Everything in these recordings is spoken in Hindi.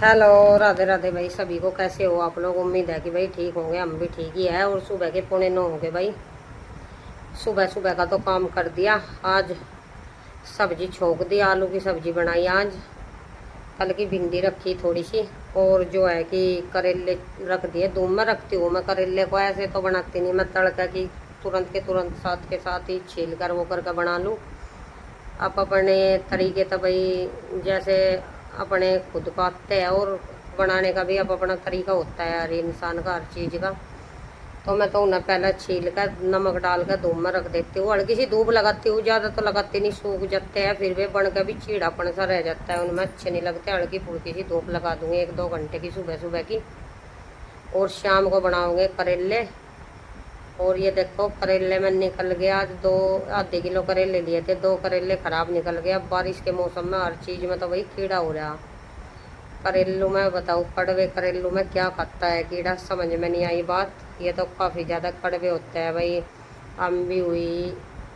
हेलो, राधे राधे भाई। सभी को कैसे हो आप लोग? उम्मीद है कि भाई ठीक होंगे। हम भी ठीक ही है। और सुबह के 8:45 हो गए भाई। सुबह सुबह का तो काम कर दिया। आज सब्जी छोक दी, आलू की सब्जी बनाई आज। कल की भिंडी रखी थोड़ी सी। और जो है कि करेले रख दिए। दूध में रखती हूँ मैं करेले को, ऐसे तो बनाती नहीं मैं तड़का की। तुरंत के तुरंत साथ के साथ ही छील कर वो करके बना लूँ। आप अपने तरीके तो भाई जैसे अपने खुद को आते हैं, और बनाने का भी अब अपना तरीका होता है यार इंसान का, हर चीज़ का। तो मैं तो उन्हें पहले छील कर नमक डाल कर धूप में रख देती हूँ। हल्की सी धूप लगाती हूँ, ज़्यादा तो लगाती नहीं, सूख जाते हैं फिर भी बन के भी चीड़ापन सा रह जाता है, उनमें अच्छे नहीं लगते। हल्की फुल्की सी धूप लगा दूँगी 1-2 घंटे की सुबह सुबह की। और शाम को बनाओगे करेले। और ये देखो करेले में निकल गया आज दो, आधे किलो करेले लिए थे, 2 करेले खराब निकल गए। अब बारिश के मौसम में हर चीज़ में तो भाई कीड़ा हो रहा। करेलू में बताओ, कड़वे करेलू में क्या खाता है कीड़ा, समझ में नहीं आई बात। ये तो काफ़ी ज़्यादा कड़वे होते हैं भाई। अम्बी हुई,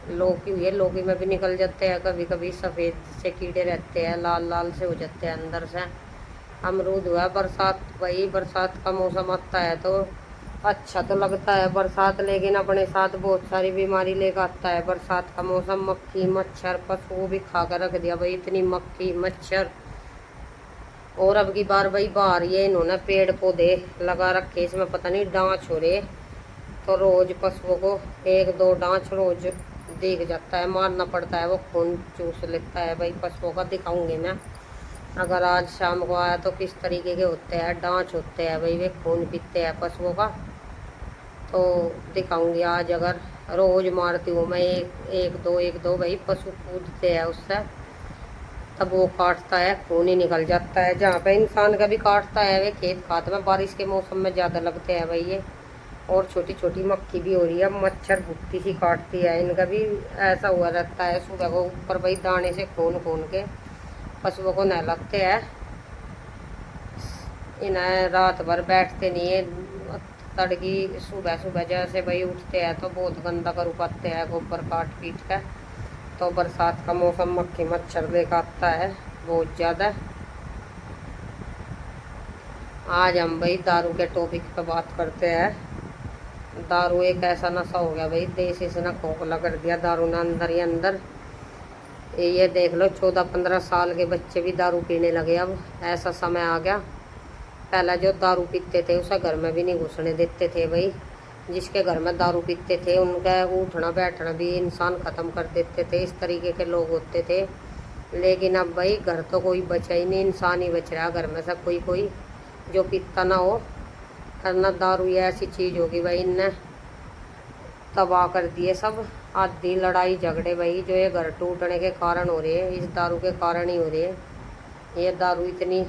लौकी हुई है, लौकी में भी निकल जाते हैं कभी कभी, सफ़ेद से कीड़े रहते हैं, लाल लाल से हो जाते हैं अंदर से। अमरूद हुआ, बरसात भाई, बरसात का मौसम आता है तो अच्छा तो लगता है बरसात, लेकिन अपने साथ बहुत सारी बीमारी लेकर आता है बरसात का मौसम। मक्खी मच्छर पशुओं भी खा कर रख दिया भाई, इतनी मक्खी मच्छर। और अब की बार भाई बाहर ये इन्होंने पेड़ पौधे लगा रखे, इसमें पता नहीं डांच हो रहे। तो रोज पशुओं को 1-2 डांच रोज दिख जाता है, मारना पड़ता है, वो खून चूस लेता है भाई पशुओं का। दिखाऊंगी मैं अगर आज शाम को आया तो किस तरीके के होते हैं डांच होते हैं भाई, वे खून पीते हैं पशुओं का। तो दिखाऊंगी आज। अगर रोज मारती हूँ मैं एक दो भाई, पशु कूदते हैं उससे, तब वो काटता है, खून ही निकल जाता है। जहाँ पे इंसान का भी काटता है वे खेत खात में, बारिश के मौसम में ज़्यादा लगते हैं भाई ये। और छोटी छोटी मक्खी भी हो रही है, मच्छर भुक्ती सी काटती है, इनका भी ऐसा हुआ रहता है। सुबह को ऊपर भाई दाने से खून खून के पशुओं को नहलाते हैं। इन्हें रात भर बैठते नहीं है, तड़की सुबह सुबह जैसे भाई उठते हैं तो बहुत गंदा कर उपाते हैं गोबर काट पीट कर। तो बरसात का मौसम मक्खी मच्छर लेकर आता है बहुत ज़्यादा। आज हम भाई दारू के टॉपिक पे बात करते हैं। दारू एक ऐसा नशा हो गया भाई, देश इसने खोखला कर दिया दारू ने अंदर ही अंदर। ये देख लो 14-15 साल के बच्चे भी दारू पीने लगे। अब ऐसा समय आ गया। पहले जो दारू पीते थे उसे घर में भी नहीं घुसने देते थे भाई। जिसके घर में दारू पीते थे उनका उठना बैठना भी इंसान ख़त्म कर देते थे, इस तरीके के लोग होते थे। लेकिन अब भाई घर तो कोई बचा ही नहीं, इंसान ही बच रहा घर में से कोई कोई जो पीता ना हो। करना दारू ये ऐसी चीज़ होगी भाई, इनने तबाह कर दिए सब। आधी लड़ाई झगड़े भाई जो ये घर टूटने के कारण हो रहे हैं, इस दारू के कारण ही हो रहे हैं। ये दारू इतनी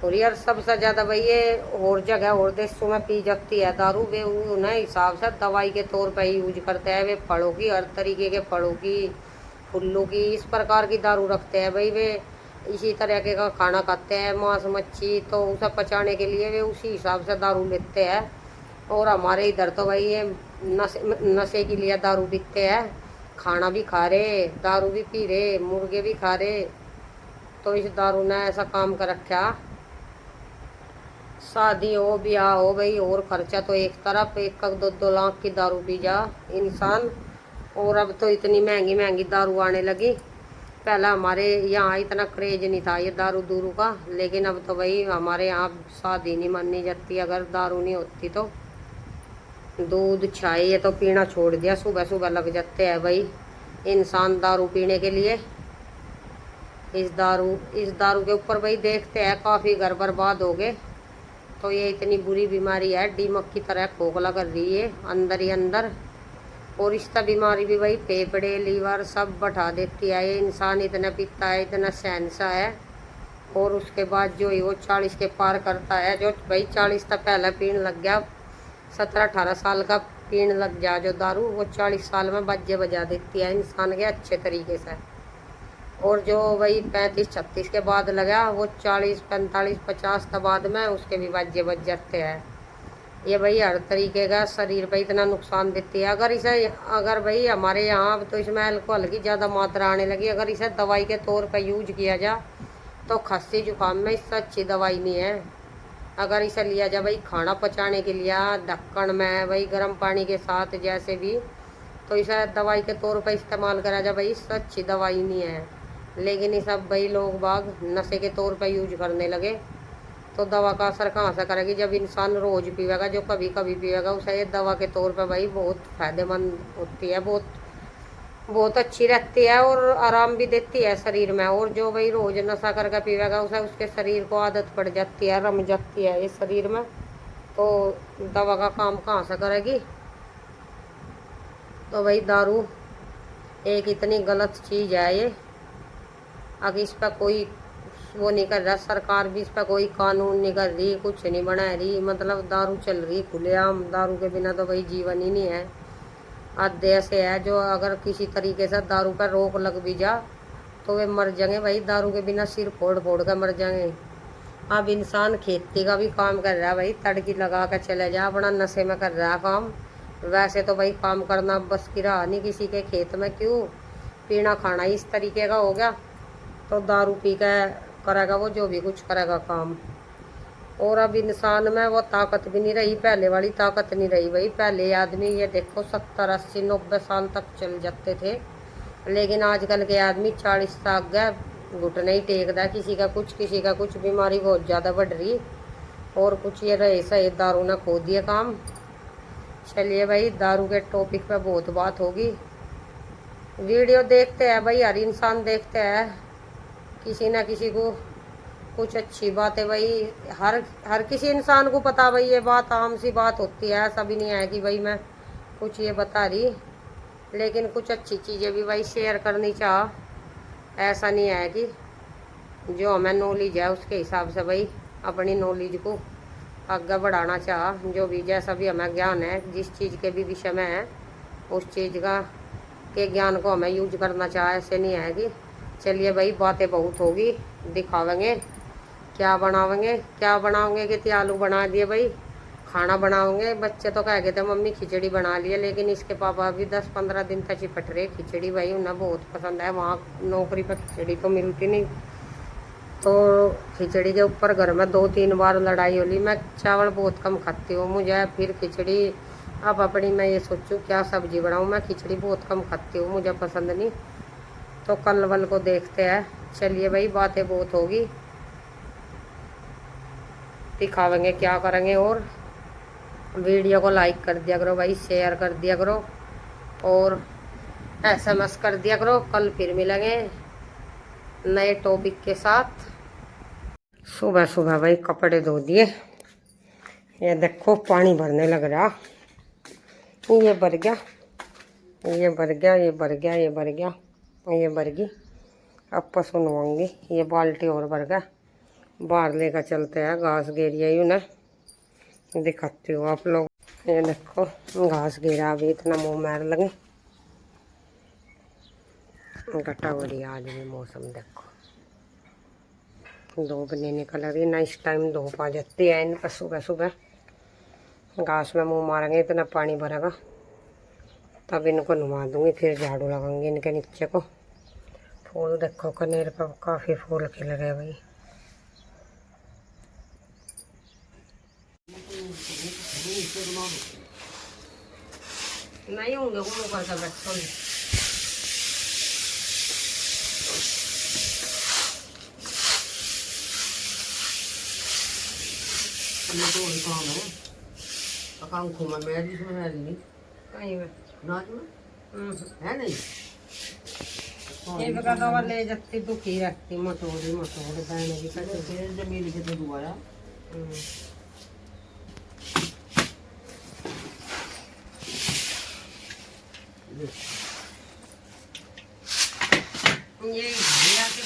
हो रही है, और सबसे ज़्यादा भाई ये और जगह और देशों में पी जाती है दारू। वे उन्हें हिसाब से दवाई के तौर पर ही यूज करते हैं। वे फलों की, हर तरीके के फलों की, फुल्लों की, इस प्रकार की दारू रखते हैं भाई। वे इसी तरह के का खाना खाते हैं, मांस मच्छी, तो उसे पचाने के लिए वे उसी हिसाब से दारू लेते हैं। और हमारे इधर तो भाई ये नशे के लिए दारू पीते हैं, खाना भी खा रहे, दारू भी पी रहे, मुर्गे भी खा रहे। तो इस दारू ने ऐसा काम कर रखा। शादी हो ब्याह हो भाई, और खर्चा तो एक तरफ, 1-2 लाख की दारू पी जा इंसान। और अब तो इतनी महंगी महंगी दारू आने लगी। पहला हमारे यहाँ इतना क्रेज नहीं था ये दारू दूरू का, लेकिन अब तो भाई हमारे यहाँ शादी नहीं मानी जाती अगर दारू नहीं होती तो। दूध चाय ये तो पीना छोड़ दिया, सुबह सुबह लग जाते हैं भाई इंसान दारू पीने के लिए। इस दारू के ऊपर भाई देखते हैं काफ़ी घर बर्बाद हो गए। तो ये इतनी बुरी बीमारी है, दीमक की तरह खोखला कर रही है अंदर ही अंदर। और इसका बीमारी भी भाई फेफड़े लीवर सब बैठा देती है। ये इंसान इतना पीता है, इतना सहनसा है, और उसके बाद जो वो 40 के पार करता है, जो भाई 40 तक पहले पीने लग गया, 17-18 साल का पीने लग जा जो दारू, वो 40 साल में बाजे बजा देती है इंसान के अच्छे तरीके से। और जो भाई 35-36 के बाद लगा, वो 40-45-50 के बाद में उसके भी बाजे बज जाते हैं। ये भाई हर तरीके का शरीर पे इतना नुकसान देती है। अगर भाई हमारे यहाँ तो इसमें अल्कोहल की ज़्यादा मात्रा आने लगी, अगर इसे दवाई के तौर पर यूज किया जाए तो खांसी जुकाम में इससे अच्छी दवाई नहीं है। अगर इसे लिया जाए भाई खाना पचाने के लिए ढक्कन में भाई गर्म पानी के साथ जैसे भी, तो इसे दवाई के तौर पर इस्तेमाल करा जाए भाई, इससे अच्छी दवाई नहीं है। लेकिन ये सब भाई लोग बाग नशे के तौर पर यूज करने लगे, तो दवा का असर कहाँ से करेगी। जब इंसान रोज पीवेगा, जो कभी कभी पीवेगा, उसे ये दवा के तौर पर भाई बहुत फायदेमंद होती है, बहुत बहुत अच्छी रहती है और आराम भी देती है शरीर में। और जो भाई रोज नशा करके पीवेगा, उसे उसके शरीर को आदत पड़ जाती है, रम जाती है इस शरीर में, तो दवा का काम कहाँ से करेगी। तो भाई दारू एक इतनी गलत चीज़ है ये। अगर इस पर कोई वो नहीं कर रहा, सरकार भी इस पर कोई कानून नहीं कर रही, कुछ नहीं बना रही, मतलब दारू चल रही खुलेआम। दारू के बिना तो भाई जीवन ही नहीं है। आधे ऐसे है जो अगर किसी तरीके से दारू पर रोक लग भी जा तो वे मर जाएंगे भाई, दारू के बिना सिर फोड़ फोड़ कर मर जाएंगे। अब इंसान खेती का भी काम कर रहा है भाई, तड़की लगा कर चले जा, अपना नशे में कर रहा है काम। वैसे तो भाई काम करना बस की रहा नहीं किसी के, खेत में क्यों पीना खाना इस तरीके का हो गया, तो दारू पी कर करेगा वो जो भी कुछ करेगा काम। और अब इंसान में वो ताकत भी नहीं रही, पहले वाली ताकत नहीं रही भाई। पहले आदमी ये देखो 70 80 90 साल तक चल जाते थे, लेकिन आजकल के आदमी 40 साल गए घुटने ही टेकदा, किसी का कुछ बीमारी बहुत ज़्यादा बढ़ रही। और कुछ ये रहे सही दारू ने खो दिए काम। चलिए भाई, दारू के टॉपिक पे बहुत बात होगी। वीडियो देखते हैं भाई, हर इंसान देखते हैं, किसी ना किसी को कुछ अच्छी बात है भाई। हर हर किसी इंसान को पता भाई, ये बात आम सी बात होती है, ऐसा भी नहीं है कि भाई मैं कुछ ये बता रही, लेकिन कुछ अच्छी चीज़ें भी भाई शेयर करनी चाह। ऐसा नहीं है कि जो हमें नॉलेज है उसके हिसाब से भाई अपनी नॉलेज को आगे बढ़ाना चाह। जो भी जैसा भी हमें ज्ञान है, जिस चीज़ के भी विषय में है, उस चीज़ का के ज्ञान को हमें यूज करना चाह। ऐसे नहीं है कि चलिए भाई बातें बहुत होगी, दिखावेंगे क्या बनावेंगे, क्या बनाओगे कि आलू बना दिए भाई, खाना बनाओगे। बच्चे तो कह गए थे मम्मी खिचड़ी बना लिए, लेकिन इसके पापा अभी 10 15 दिन तक चिपट रहे खिचड़ी भाई, उन्हें बहुत पसंद है। वहाँ नौकरी पर खिचड़ी तो मिलती नहीं, तो खिचड़ी के ऊपर घर में 2 3 बार लड़ाई होली। मैं चावल बहुत कम खाती हूँ, मुझे फिर खिचड़ी अब अपनी मैं ये सोचूं क्या सब्जी बनाऊँ। मैं खिचड़ी बहुत कम खाती हूँ, मुझे पसंद नहीं, तो कल वल को देखते हैं। चलिए भाई बातें बहुत होगी, दिखावेंगे क्या करेंगे। और वीडियो को लाइक कर दिया करो भाई, शेयर कर दिया करो और SMS कर दिया करो। कल फिर मिलेंगे नए टॉपिक के साथ। सुबह सुबह भाई कपड़े धो दिए, ये देखो पानी भरने लग रहा, ये भर गया, ये भर गया, ये भर गया, ये भर गया, ये भर गई। अब पशु नहाऊंगी, ये बाल्टी और भर गया। बाहर लेकर चलते हैं, घास घेरिया ही उन्हें दिखाती हूँ आप लोग। ये देखो घास घेरा, अभी इतना मुँह मैर लगे, घटा बड़ी आज भी मौसम देखो, धूप नहीं निकल रही ना, इस टाइम धूप आ जाती है इनका सुबह सुबह। घास में मुँह मारेंगे, इतना पानी भरेगा, तब इनको नुमा दूंगी, फिर झाड़ू लगाऊंगी इनके नीचे को। फूल देखो कनेर पर काफ़ी फूल खिल रहे भाई। नहीं होंगे वो करता बैठो, तो वही काम है, काम घूमा मैं जिसमें मैं नहीं कहीं में नाच में है नहीं। ये बता दवा ले जाती दुखी रखती, मटोरी मटोरी दाने की कटे जमीन के तो दुआरा। ये घेरा के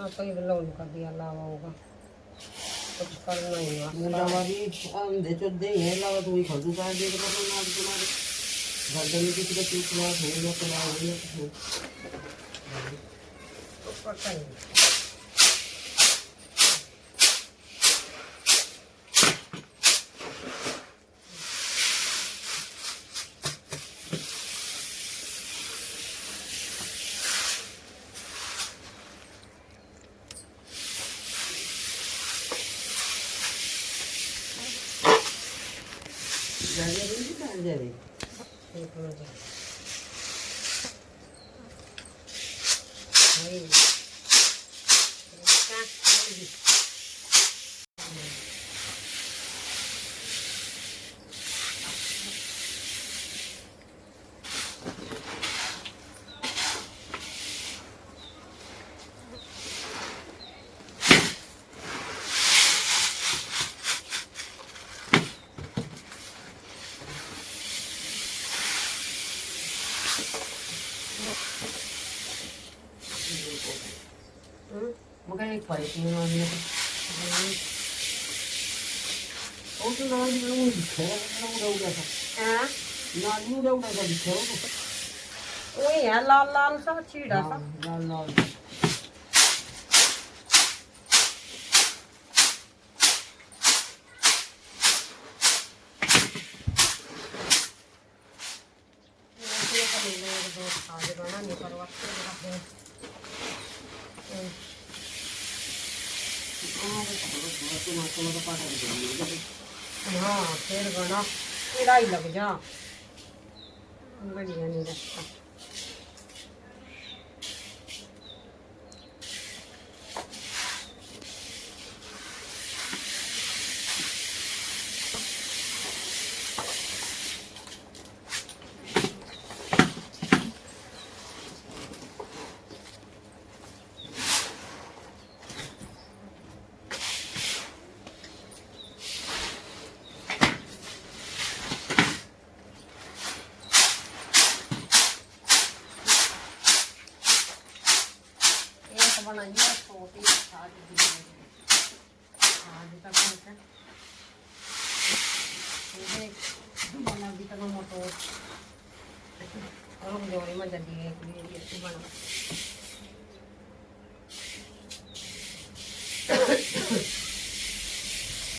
तो ये लोन कर दिया लावा होगा। कुछ करना ही है। मुंडावादी अंधे चुद्दे ही है लावा तू ही खर्चू का दे तो पता ना तुम्हारे घर में किसी का चूक ना हो या कला हो या कुछ हो तो पता ही नहीं। जाने नहीं कहाँ जा रही एक मिनट वही इसका वही। मगर एक पाइप में ना दिया और तो ना दिया वो दिखा ना उड़ा उड़ा था हाँ ना उड़ा उड़ा था दिखा वो वही है लाल लाल सा चीड़ा सा। लाल लाल हाँ फिर बना कीड़ा ही लग जा बढ़िया नहीं लगता। बनाइए छोटी आज तक बना भी तक मोटो और जोड़ी में जल्दी है बना